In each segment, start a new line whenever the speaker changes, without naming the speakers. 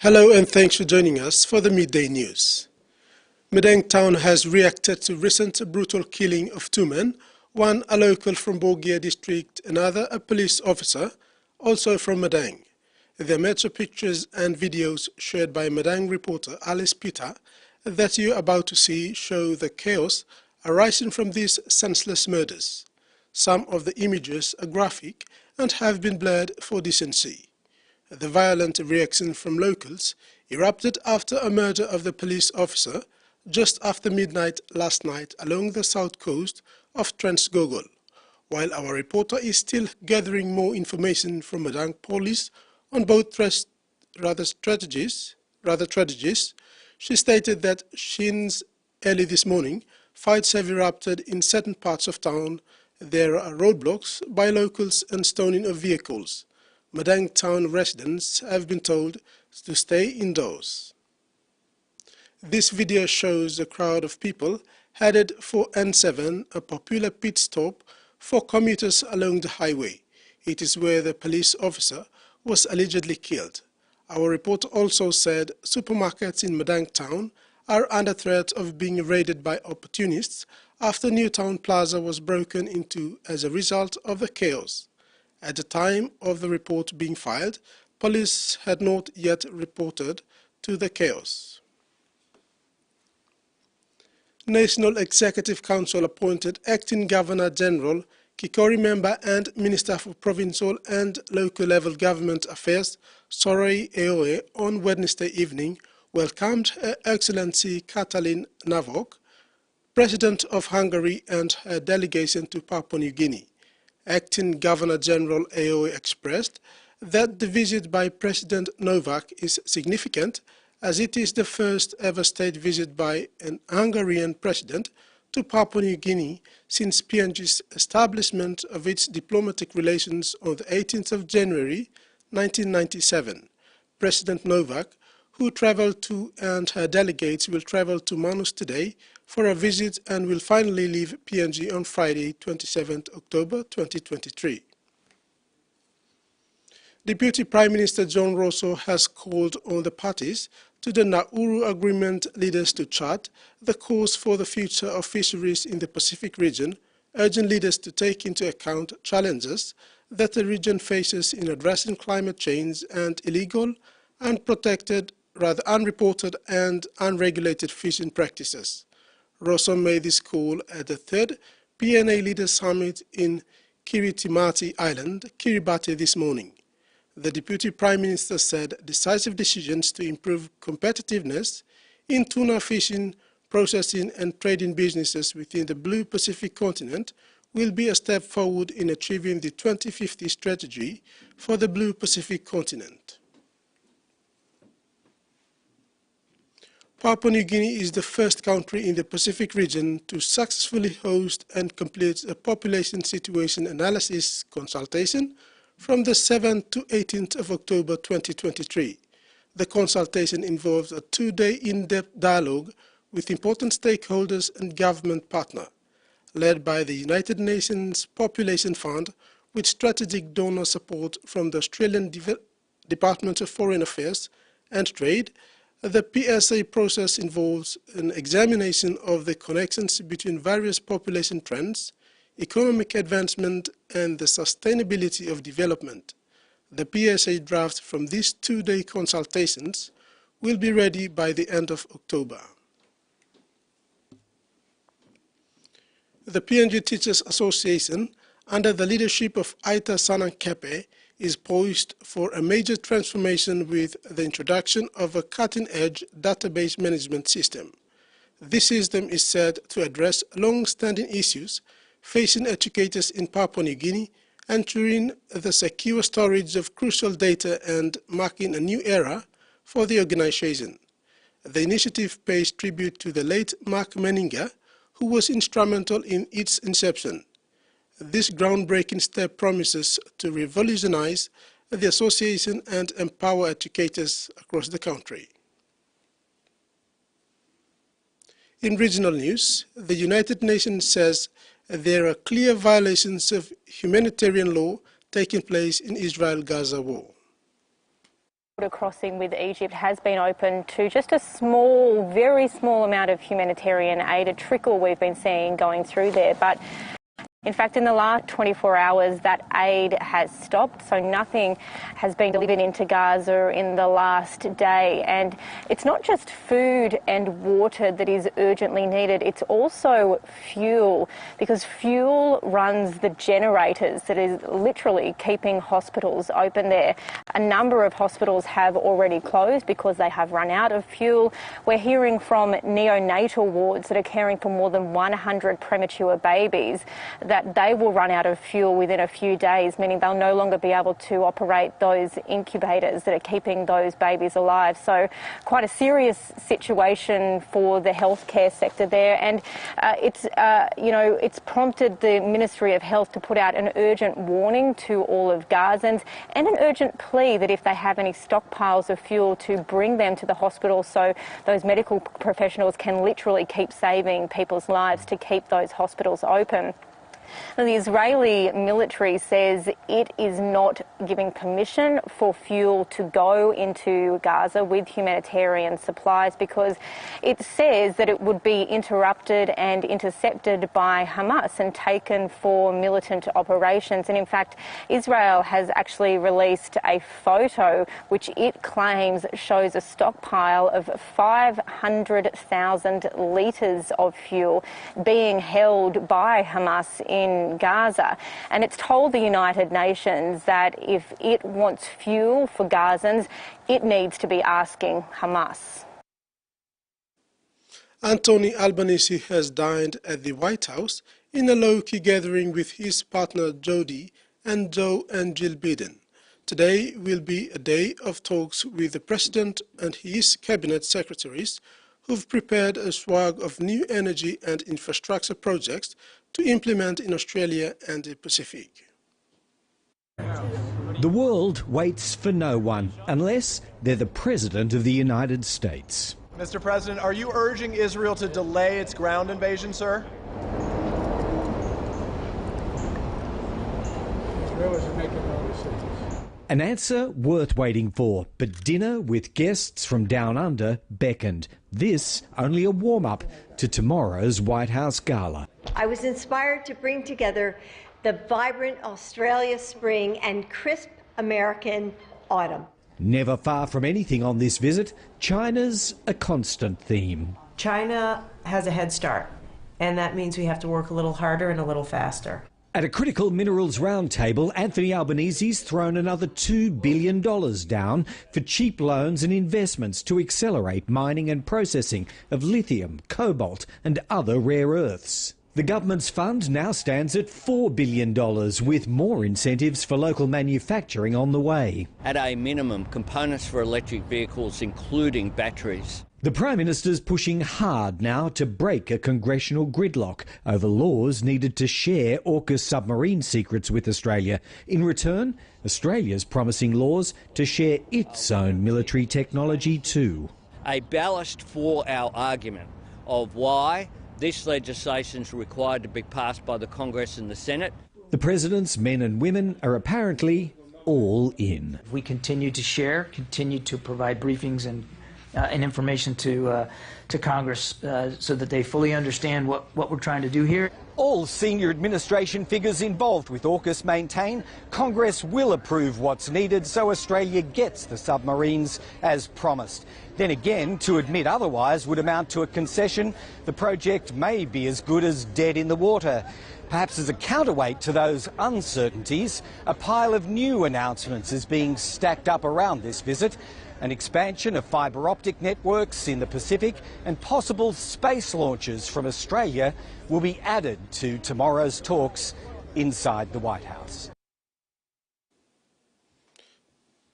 Hello and thanks for joining us for the Midday News. Midday town has reacted to recent brutal killing of two men, one a local from Bogia district, another a police officer, also from Midday. The metro pictures and videos shared by Midday reporter Alice Peter that you're about to see show the chaos arising from these senseless murders. Some of the images are graphic and have been blurred for decency. The violent reaction from locals erupted after a murder of the police officer just after midnight last night along the south coast of Transgogol. While our reporter is still gathering more information from Madang police on both tragedies, she stated that since early this morning, fights have erupted in certain parts of town. There are roadblocks by locals and stoning of vehicles. Madang town residents have been told to stay indoors. This video shows a crowd of people headed for N7, a popular pit stop for commuters along the highway. It is where the police officer was allegedly killed. Our reporter also said supermarkets in Madang town are under threat of being raided by opportunists after Newtown Plaza was broken into as a result of the chaos. At the time of the report being filed, police had not yet reported to the chaos. National Executive Council appointed Acting Governor General, Kikori member and Minister for Provincial and Local Level Government Affairs, Soraya Eoe, on Wednesday evening, welcomed Her Excellency Katalin Navok, President of Hungary, and her delegation to Papua New Guinea. Acting Governor General Eoe expressed that the visit by President Novak is significant as it is the first ever state visit by an Hungarian president to Papua New Guinea since PNG's establishment of its diplomatic relations on the 18th of January 1997. President Novak, who traveled to, and her delegates will travel to Manus today for a visit and will finally leave PNG on Friday, 27 October 2023. Deputy Prime Minister John Rosso has called on the parties to the Nauru Agreement leaders to chart the course for the future of fisheries in the Pacific region, urging leaders to take into account challenges that the region faces in addressing climate change and illegal, unreported and unregulated fishing practices. Rosso made this call at the third PNA Leaders Summit in Kiritimati Island, Kiribati, this morning. The Deputy Prime Minister said decisive decisions to improve competitiveness in tuna fishing, processing and trading businesses within the Blue Pacific continent will be a step forward in achieving the 2050 strategy for the Blue Pacific continent. Papua New Guinea is the first country in the Pacific region to successfully host and complete a population situation analysis consultation from the 7th to 18th of October 2023. The consultation involves a two-day in-depth dialogue with important stakeholders and government partners, led by the United Nations Population Fund with strategic donor support from the Australian Department of Foreign Affairs and Trade. The PSA process involves an examination of the connections between various population trends, economic advancement, and the sustainability of development. The PSA draft from these two-day consultations will be ready by the end of October. The PNG Teachers Association, under the leadership of Aita Sanankepe, is poised for a major transformation with the introduction of a cutting-edge database management system. This system is said to address long-standing issues facing educators in Papua New Guinea, ensuring the secure storage of crucial data and marking a new era for the organization. The initiative pays tribute to the late Mark Meninga, who was instrumental in its inception. This groundbreaking step promises to revolutionize the association and empower educators across the country. In regional news, the United Nations says there are clear violations of humanitarian law taking place in Israel-Gaza war.
border crossing with Egypt has been open to just a small, very small amount of humanitarian aid, a trickle we've been seeing going through there. But in fact, in the last 24 hours, that aid has stopped, so nothing has been delivered into Gaza in the last day. And it's not just food and water that is urgently needed, it's also fuel, because fuel runs the generators that is literally keeping hospitals open there. A number of hospitals have already closed because they have run out of fuel. We're hearing from neonatal wards that are caring for more than 100 premature babies that they will run out of fuel within a few days, meaning they'll no longer be able to operate those incubators that are keeping those babies alive. So quite a serious situation for the healthcare sector there. And it's prompted the Ministry of Health to put out an urgent warning to all of Gazans and an urgent plea that if they have any stockpiles of fuel to bring them to the hospital so those medical professionals can literally keep saving people's lives to keep those hospitals open. Now, the Israeli military says it is not giving permission for fuel to go into Gaza with humanitarian supplies because it says that it would be interrupted and intercepted by Hamas and taken for militant operations. And in fact, Israel has actually released a photo which it claims shows a stockpile of 500,000 litres of fuel being held by Hamas in Gaza, and it's told the United Nations that if it wants fuel for Gazans, it needs to be asking Hamas.
Anthony Albanese has dined at the White House in a low-key gathering with his partner Jody and Joe and Jill Biden. Today will be a day of talks with the President and his cabinet secretaries, who've prepared a swag of new energy and infrastructure projects to implement in Australia and the Pacific.
The world waits for no one, unless they're the President of the United States.
Mr. President, are you urging Israel to delay its ground invasion, sir?
Israel is making no decisions.
An answer worth waiting for, but dinner with guests from down under beckoned. This only a warm-up to tomorrow's White House gala.
I was inspired to bring together the vibrant Australia spring and crisp American autumn.
Never far from anything on this visit, China's a constant theme.
China has a head start, and that means we have to work a little harder and a little faster.
At a critical minerals roundtable, Anthony Albanese's thrown another $2 billion down for cheap loans and investments to accelerate mining and processing of lithium, cobalt and other rare earths. The government's fund now stands at $4 billion, with more incentives for local manufacturing on the way.
At a minimum, components for electric vehicles, including batteries.
The Prime Minister's pushing hard now to break a congressional gridlock over laws needed to share AUKUS submarine secrets with Australia. In return, Australia's promising laws to share its own military technology too.
A ballast for our argument of why this legislation is required to be passed by the Congress and the Senate.
The President's men and women are apparently all in.
We continue to share, continue to provide briefings and information to Congress so that they fully understand what we're trying to do here.
All senior administration figures involved with AUKUS maintain Congress will approve what's needed so Australia gets the submarines as promised. Then again, to admit otherwise would amount to a concession. The project may be as good as dead in the water. Perhaps as a counterweight to those uncertainties, a pile of new announcements is being stacked up around this visit. An expansion of fibre optic networks in the Pacific and possible space launches from Australia will be added to tomorrow's talks inside the White House.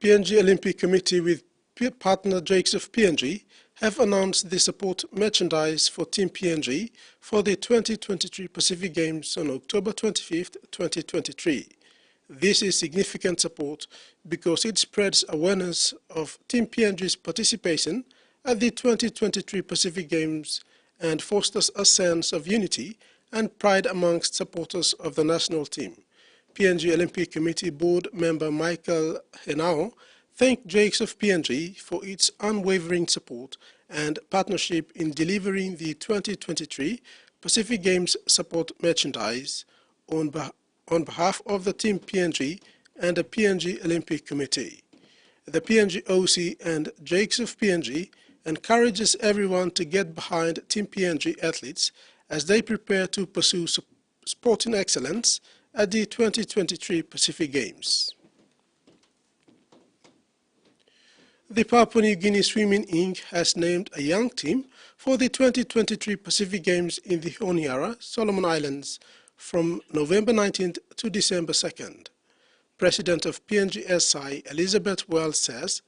PNG Olympic Committee with partner Jakes of PNG have announced they support merchandise for Team PNG for the 2023 Pacific Games on October 25, 2023. This is significant support because it spreads awareness of Team PNG's participation at the 2023 Pacific Games and fosters a sense of unity and pride amongst supporters of the national team. PNG Olympic Committee board member Michael Henao thanked Jakes of PNG for its unwavering support and partnership in delivering the 2023 Pacific Games support merchandise on behalf of the Team PNG and the PNG Olympic Committee. The PNG OC and Jakes of PNG encourages everyone to get behind Team PNG athletes as they prepare to pursue sporting excellence at the 2023 Pacific Games. The Papua New Guinea Swimming Inc. has named a young team for the 2023 Pacific Games in the Honiara, Solomon Islands, from November 19th to December 2nd. President of PNG-SI, Elizabeth Wells, says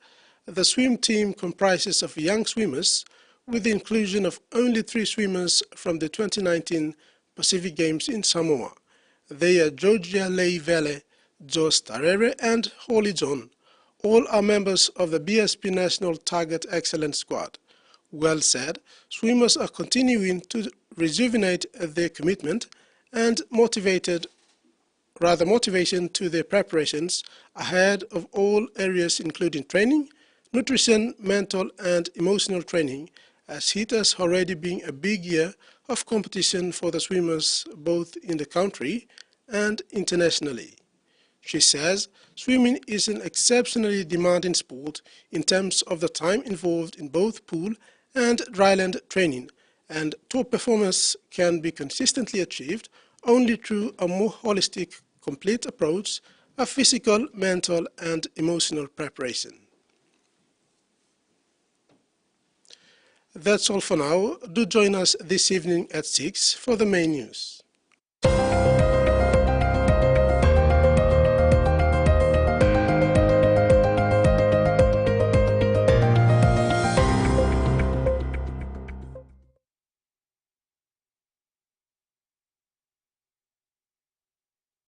the swim team comprises of young swimmers with the inclusion of only 3 swimmers from the 2019 Pacific Games in Samoa. They are Georgia Leivele, Jos Tarere and Holly John. All are members of the BSP National Target Excellence Squad. Wells said swimmers are continuing to rejuvenate their commitment and motivation to their preparations ahead of all areas including training, nutrition, mental and emotional training, as it has already been a big year of competition for the swimmers both in the country and internationally. She says swimming is an exceptionally demanding sport in terms of the time involved in both pool and dryland training, and top performance can be consistently achieved only through a more holistic, complete approach of physical, mental and emotional preparation. That's all for now. Do join us this evening at 6 for the main news.